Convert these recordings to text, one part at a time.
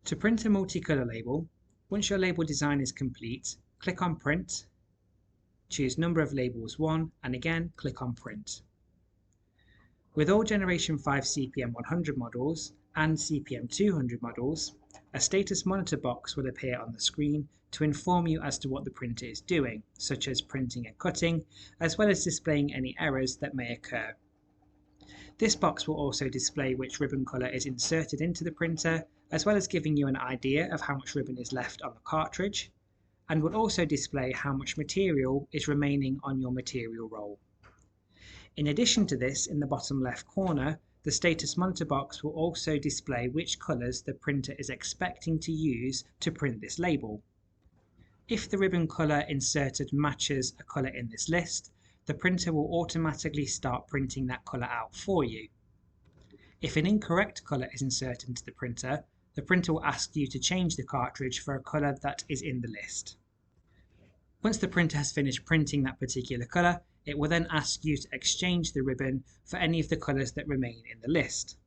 To print a multicolour label, once your label design is complete, click on Print, choose Number of Labels 1 and again click on Print. With all Generation 5 CPM 100 models and CPM 200 models, a status monitor box will appear on the screen to inform you as to what the printer is doing, such as printing and cutting, as well as displaying any errors that may occur. This box will also display which ribbon colour is inserted into the printer, as well as giving you an idea of how much ribbon is left on the cartridge, and will also display how much material is remaining on your material roll. In addition to this, in the bottom left corner, the status monitor box will also display which colours the printer is expecting to use to print this label. If the ribbon colour inserted matches a colour in this list, the printer will automatically start printing that colour out for you. If an incorrect colour is inserted into the printer will ask you to change the cartridge for a colour that is in the list. Once the printer has finished printing that particular colour, it will then ask you to exchange the ribbon for any of the colours that remain in the list.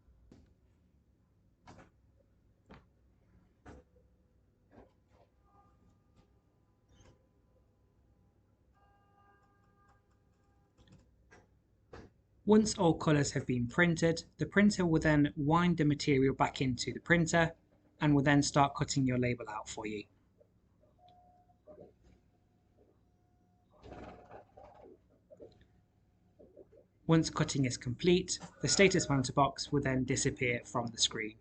Once all colours have been printed, the printer will then wind the material back into the printer and will then start cutting your label out for you. Once cutting is complete, the status monitor box will then disappear from the screen.